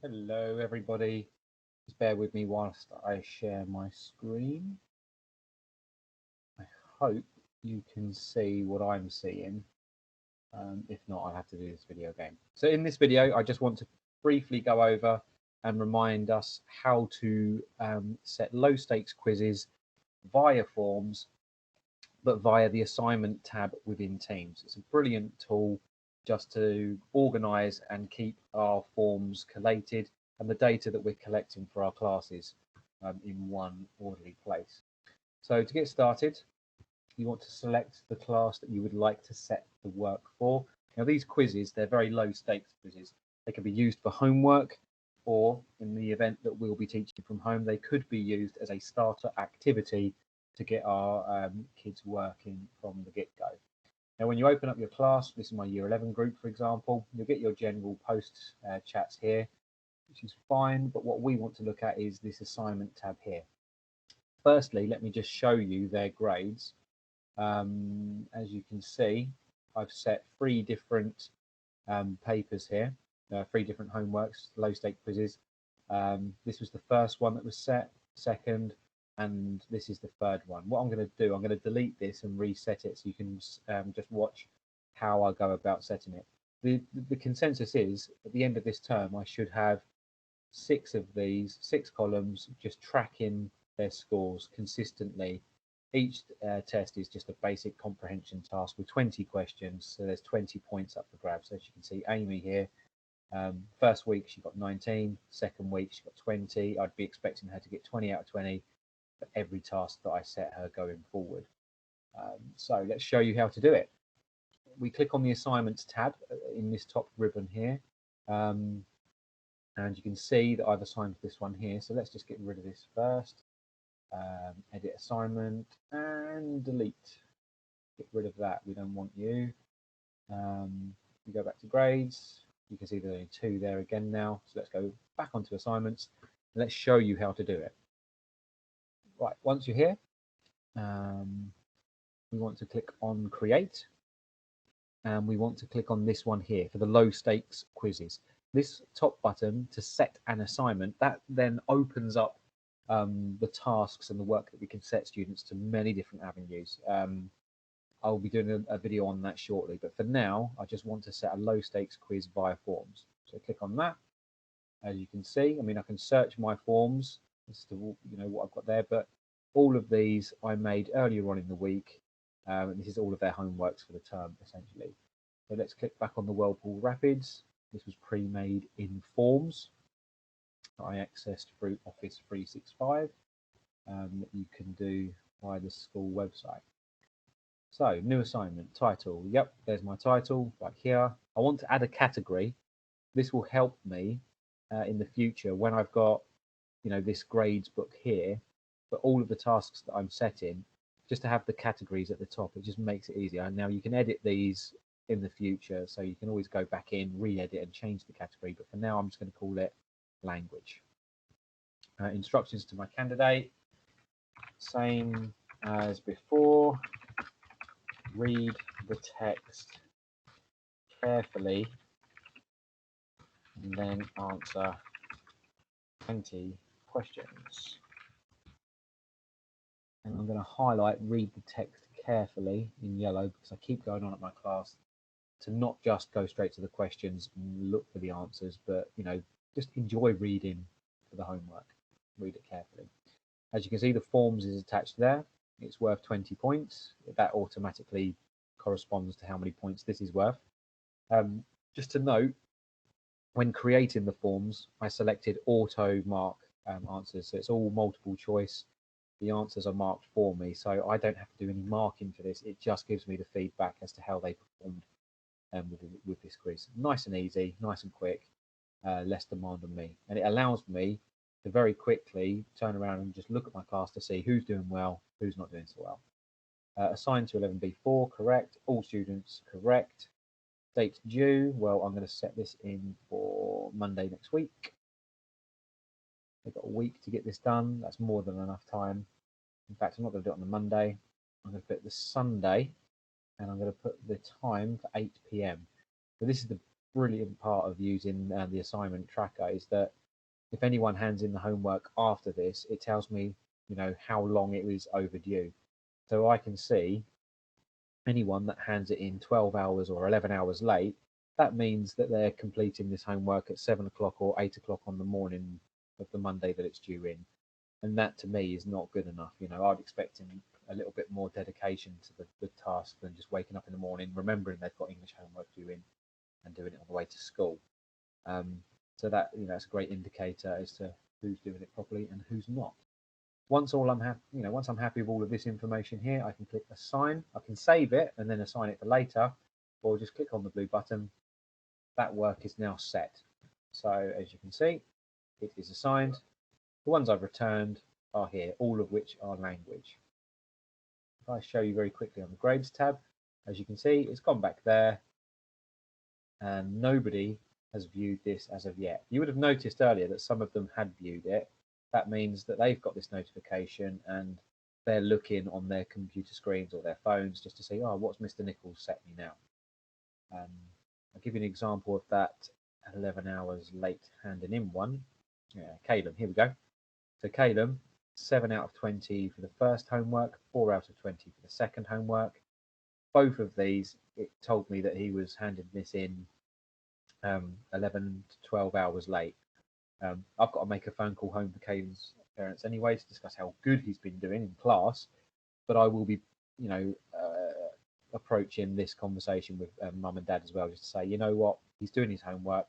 Hello everybody, just bear with me whilst I share my screen. I hope you can see what I'm seeing. If not, I'll have to do this video again. So in this video, I just want to briefly go over and remind us how to set low stakes quizzes via forms, but via the assignment tab within Teams. It's a brilliant tool just to organise and keep our forms collated and the data that we're collecting for our classes in one orderly place. So to get started, you want to select the class that you would like to set the work for. Now these quizzes, they're very low stakes quizzes. They can be used for homework, or in the event that we'll be teaching from home, they could be used as a starter activity to get our kids working from the get-go. Now, when you open up your class, this is my Year 11 group, for example, you'll get your general post chats here, which is fine. But what we want to look at is this assignment tab here. Firstly, let me just show you their grades. As you can see, I've set 3 different papers here, 3 different homeworks, low stake quizzes. This was the first one that was set, second, and this is the third one. What I'm going to do, I'm going to delete this and reset it so you can just watch how I go about setting it. The consensus is at the end of this term I should have 6 of these, 6 columns, just tracking their scores consistently. Each test is just a basic comprehension task with 20 questions, so there's 20 points up for grabs. So as you can see, Amy here, first week she got 19, second week she got 20. I'd be expecting her to get 20 out of 20 for every task that I set her going forward. So let's show you how to do it. We click on the assignments tab in this top ribbon here, and you can see that I've assigned this one here. So let's just get rid of this first. Edit assignment and delete. Get rid of that, we don't want you. We go back to grades. You can see there's only 2 there again now. So let's go back onto assignments and let's show you how to do it. Right, once you're here, we want to click on create, and we want to click on this one here for the low stakes quizzes. This top button to set an assignment, that then opens up the tasks and the work that we can set students to many different avenues. I'll be doing a video on that shortly, but for now I just want to set a low stakes quiz via forms. So click on that. As you can see, I mean, I can search my forms as to what I've got there, but all of these I made earlier on in the week, and this is all of their homeworks for the term essentially. So let's click back on the Whirlpool Rapids. This was pre-made in forms that I accessed through Office 365 that you can do via the school website. So new assignment, title, yep, there's my title right here. I want to add a category. This will help me in the future when I've got this grades book here, but all of the tasks that I'm setting, just to have the categories at the top, it just makes it easier. And now you can edit these in the future, so you can always go back in, re-edit and change the category, but for now I'm just going to call it language. Instructions to my candidate, same as before. Read the text carefully and then answer 20 questions. And I'm going to highlight read the text carefully in yellow because I keep going on at my class to not just go straight to the questions and look for the answers, but just enjoy reading for the homework. Read it carefully. As you can see, the forms is attached there. It's worth 20 points. That automatically corresponds to how many points this is worth. Just to note, when creating the forms, I selected auto mark answers. So it's all multiple choice. The answers are marked for me, so I don't have to do any marking for this. It just gives me the feedback as to how they performed with this quiz. Nice and easy, nice and quick, less demand on me. And it allows me to very quickly turn around and just look at my class to see who's doing well, who's not doing so well. Assigned to 11B4, correct. All students, correct. Date due, well, I'm going to set this in for Monday next week. They've got a week to get this done. That's more than enough time. In fact, I'm not going to do it on the Monday. I'm going to put the Sunday, and I'm going to put the time for 8 p.m. So this is brilliant part of using the assignment tracker is that if anyone hands in the homework after this, it tells me, how long it was overdue. So I can see anyone that hands it in 12 hours or 11 hours late, that means that they're completing this homework at 7 o'clock or 8 o'clock on the morning of the Monday that it's due in. And that to me is not good enough. I'd expect a little bit more dedication to the task than just waking up in the morning, remembering they've got English homework due in and doing it on the way to school. So that, that's a great indicator as to who's doing it properly and who's not. Once I'm happy with all of this information here, I can click assign. I can save it and then assign it for later, or just click on the blue button. That work is now set. So as you can see, it is assigned. The ones I've returned are here, all of which are language. If I show you very quickly on the grades tab, as you can see, it's gone back there and nobody has viewed this as of yet. You would have noticed earlier that some of them had viewed it. That means that they've got this notification and they're looking on their computer screens or their phones just to see, oh, what's Mr. Nichols set me now? I'll give you an example of that 11 hours late handing in one. Yeah, Caleb, here we go. So Caleb, 7 out of 20 for the first homework, 4 out of 20 for the second homework. Both of these, it told me that he was handing this in 11 to 12 hours late. I've got to make a phone call home for Caleb's parents anyway to discuss how good he's been doing in class, but I will be, approaching this conversation with mum and dad as well, just to say, you know what, he's doing his homework,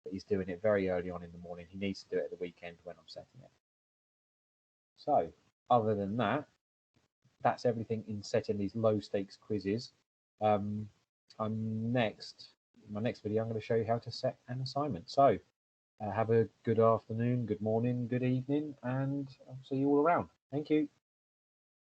but he's doing it very early on in the morning. He needs to do it at the weekend when I'm setting it. So other than that, that's everything in setting these low stakes quizzes. In my next video, I'm going to show you how to set an assignment. So have a good afternoon, good morning, good evening, and I'll see you all around. Thank you.